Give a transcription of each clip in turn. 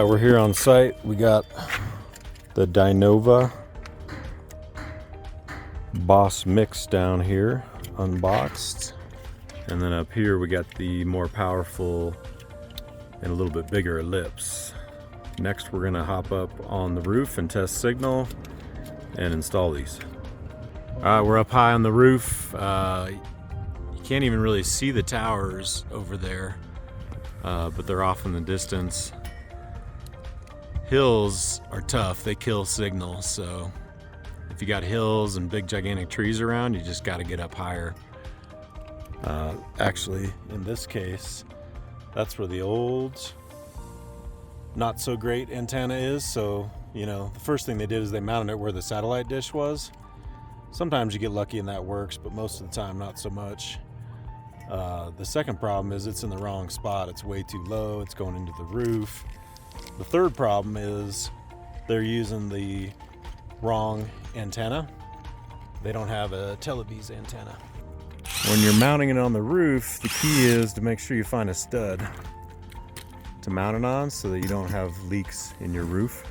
right, we're here on site. We got the Dynova Boss Mix down here, unboxed. And then up here we got the more powerful and a little bit bigger ellipse. Next we're gonna hop up on the roof and test signal and install these. All right, we're up high on the roof. You can't even really see the towers over there, but they're off in the distance. Hills are tough, they kill signal, so if you got hills and big gigantic trees around, you just got to get up higher. Actually, in this case, that's where the old not so great antenna is. So, you know, the first thing they did is they mounted it where the satellite dish was. Sometimes you get lucky and that works, but most of the time not so much. The second problem is it's in the wrong spot. It's way too low, it's going into the roof. The third problem is they're using the wrong antenna. They don't have a Televes antenna. When you're mounting it on the roof, the key is to make sure you find a stud to mount it on so that you don't have leaks in your roof.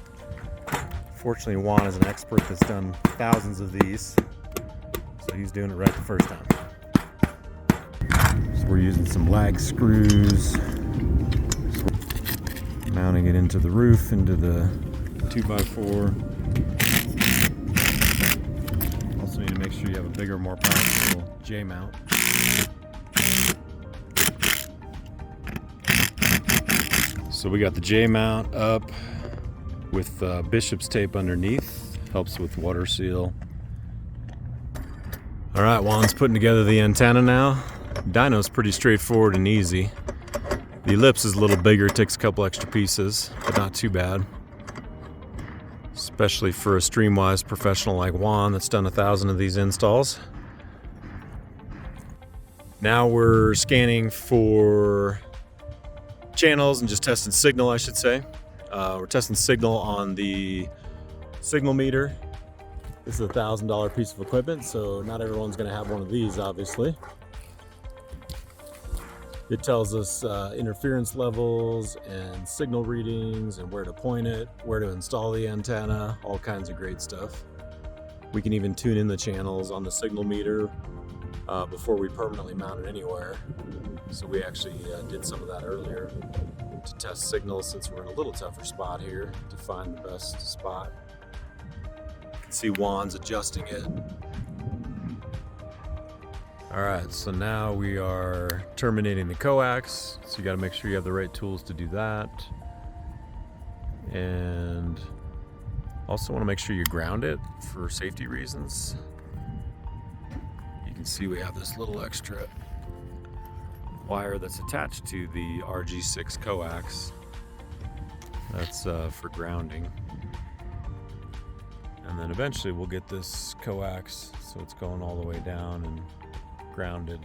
Fortunately, Juan is an expert that's done thousands of these, so he's doing it right the first time. So we're using some lag screws, mounting it into the roof, into the 2x4. Also need to make sure you have a bigger, more powerful J-mount. So we got the J-mount up with Bishop's tape underneath. Helps with water seal. All right, Juan's putting together the antenna now. Dyno's pretty straightforward and easy. The ellipse is a little bigger, it takes a couple extra pieces, but not too bad. Especially for a StreamWise professional like Juan that's done 1,000 of these installs. Now we're scanning for channels and just testing signal, I should say. We're testing signal on the signal meter. This is a $1,000 piece of equipment, so not everyone's gonna have one of these, obviously. It tells us interference levels and signal readings and where to point it, where to install the antenna, all kinds of great stuff. We can even tune in the channels on the signal meter before we permanently mount it anywhere. So we actually did some of that earlier to test signals since we're in a little tougher spot here to find the best spot. You can see Juan's adjusting it. All right, so now we are terminating the coax. So you got to make sure you have the right tools to do that. And also want to make sure you ground it for safety reasons. You can see we have this little extra wire that's attached to the RG6 coax. That's for grounding. And then eventually we'll get this coax so it's going all the way down and grounded.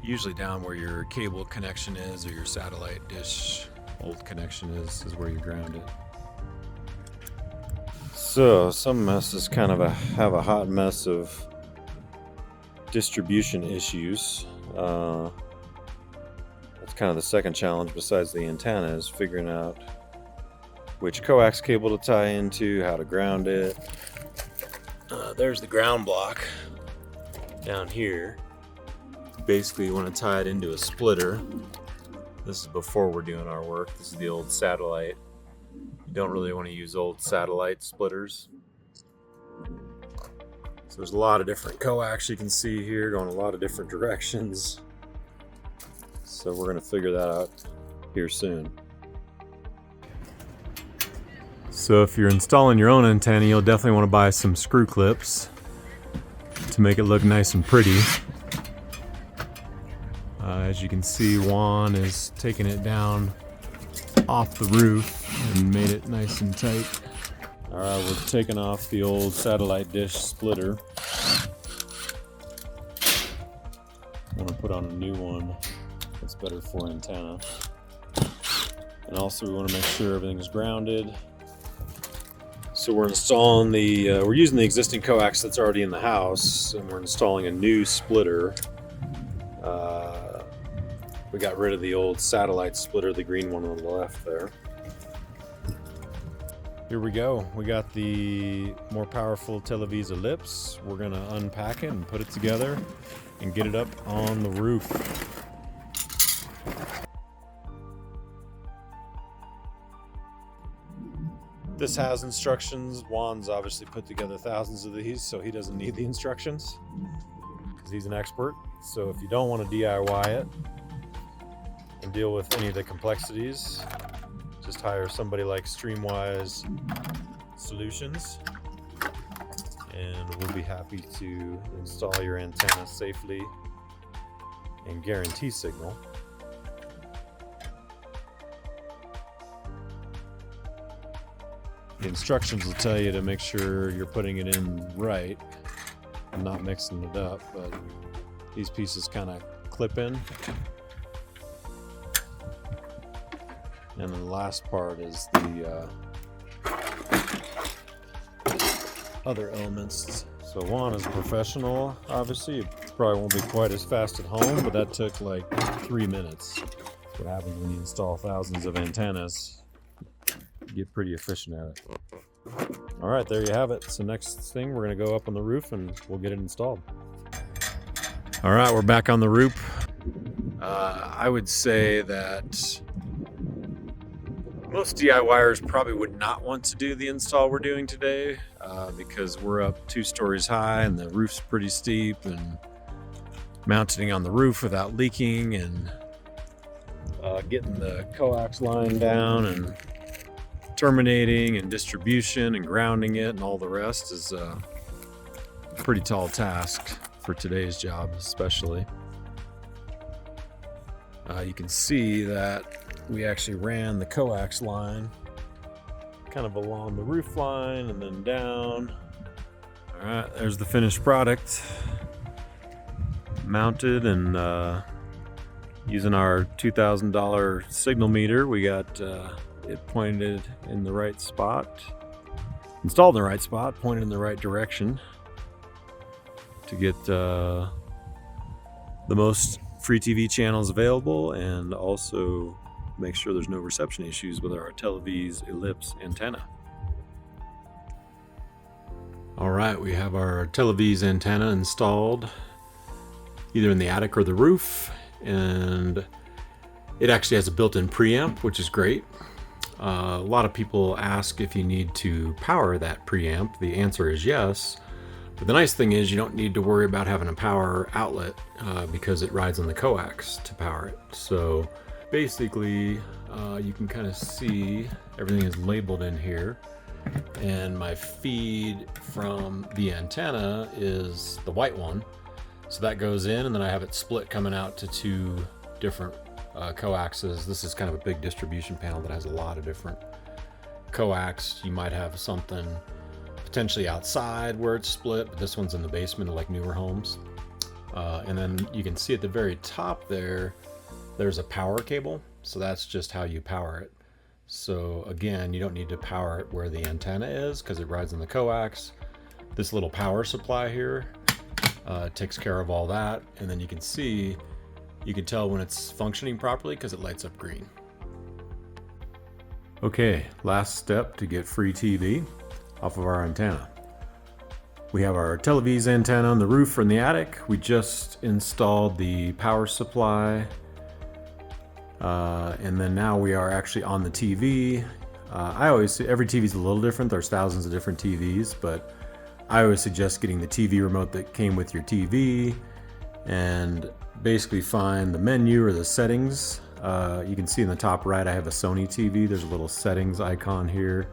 Usually down where your cable connection is or your satellite dish old connection is where you ground it. So some messes kind of have a hot mess of distribution issues. That's kind of the second challenge besides the antenna, is figuring out which coax cable to tie into, how to ground it. There's the ground block down here. Basically you want to tie it into a splitter. This is before we're doing our work. This is the old satellite. You don't really want to use old satellite splitters. So there's a lot of different coax you can see here going a lot of different directions. So we're going to figure that out here soon. So if you're installing your own antenna, you'll definitely want to buy some screw clips to make it look nice and pretty. As you can see, Juan is taking it down off the roof and made it nice and tight. All right, we're taking off the old satellite dish splitter. I want to put on a new one that's better for antenna. And also we want to make sure everything's grounded. So we're installing we're using the existing coax that's already in the house, and we're installing a new splitter. We got rid of the old satellite splitter, the green one on the left there. Here we go. We got the more powerful Televes Ellipse. We're gonna unpack it and put it together and get it up on the roof. This has instructions. Juan's obviously put together thousands of these, so he doesn't need the instructions because he's an expert. So if you don't want to DIY it and deal with any of the complexities, just hire somebody like StreamWise Solutions, and we'll be happy to install your antenna safely and guarantee signal. The instructions will tell you to make sure you're putting it in right and not mixing it up, but these pieces kind of clip in. And then the last part is the other elements. So Juan is a professional, obviously. It probably won't be quite as fast at home, but that took like 3 minutes. That's what happens when you install thousands of antennas. You get pretty efficient at it. All right, there you have it. So next thing, we're gonna go up on the roof and we'll get it installed. All right, we're back on the roof. I would say that most DIYers probably would not want to do the install we're doing today because we're up 2 stories high and the roof's pretty steep, and mounting on the roof without leaking and getting the coax line down and terminating and distribution and grounding it and all the rest is a pretty tall task for today's job, especially. You can see that we actually ran the coax line kind of along the roof line and then down. All right, there's the finished product. Mounted and using our $2,000 signal meter, we got it pointed in the right spot, installed in the right spot, pointed in the right direction to get the most free TV channels available, and also make sure there's no reception issues with our Televes Ellipse antenna. All right, we have our Televes antenna installed either in the attic or the roof, and it actually has a built-in preamp, which is great. A lot of people ask if you need to power that preamp. The answer is yes. But the nice thing is you don't need to worry about having a power outlet because it rides on the coax to power it. So basically, you can kind of see everything is labeled in here. And my feed from the antenna is the white one. So that goes in, and then I have it split coming out to 2 different coaxes. This is kind of a big distribution panel that has a lot of different coax. You might have something potentially outside where it's split, but this one's in the basement of like newer homes. And then you can see at the very top there's a power cable. So that's just how you power it. So again, you don't need to power it where the antenna is because it rides on the coax. This little power supply here takes care of all that. And then you can see, you can tell when it's functioning properly because it lights up green. Okay, last step to get free TV off of our antenna. We have our Televes antenna on the roof or in the attic. We just installed the power supply, and then now we are actually on the TV. I always say every TV is a little different. There's thousands of different TVs, but I always suggest getting the TV remote that came with your TV and basically find the menu or the settings. You can see in the top right I have a Sony TV. There's a little settings icon here.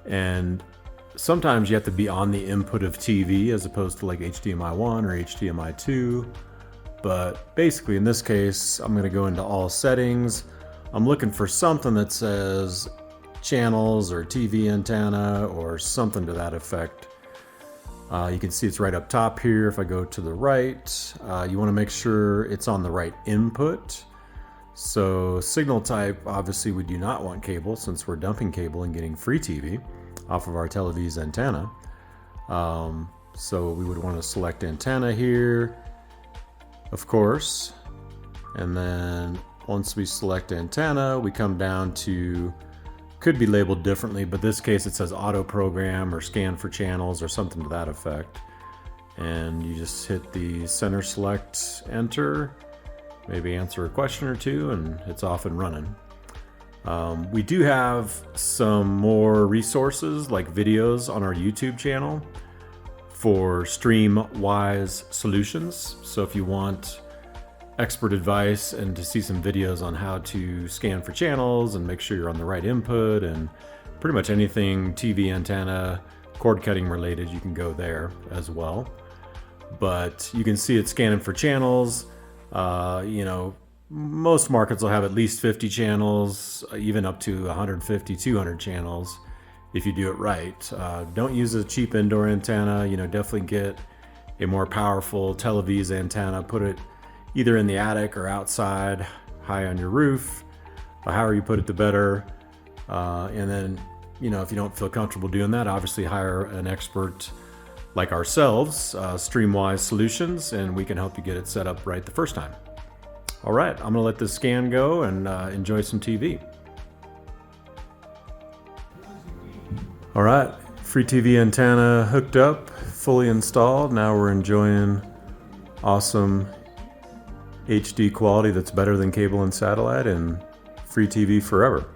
And sometimes you have to be on the input of TV as opposed to like HDMI 1 or HDMI 2. But basically in this case, I'm going to go into all settings. I'm looking for something that says channels or TV antenna or something to that effect. You can see it's right up top here. If I go to the right, you want to make sure it's on the right input. So signal type, obviously we do not want cable since we're dumping cable and getting free TV off of our Televes antenna. So we would want to select antenna here, of course. And then once we select antenna, we come down to, could be labeled differently, but this case it says auto program or scan for channels or something to that effect. And you just hit the center select, enter, maybe answer a question or two, and it's off and running. We do have some more resources like videos on our YouTube channel for StreamWise Solutions. So if you want expert advice and to see some videos on how to scan for channels and make sure you're on the right input and pretty much anything TV antenna, cord cutting related, you can go there as well. But you can see it scanning for channels. You know, most markets will have at least 50 channels, even up to 150, 200 channels if you do it right. Don't use a cheap indoor antenna. You know, definitely get a more powerful Televes antenna. Put it either in the attic or outside, high on your roof. However you put it, the better. And then, you know, if you don't feel comfortable doing that, obviously hire an expert like ourselves, StreamWise Solutions, and we can help you get it set up right the first time. All right, I'm gonna let this scan go and enjoy some TV. All right, free TV antenna hooked up, fully installed. Now we're enjoying awesome HD quality that's better than cable and satellite, and free TV forever.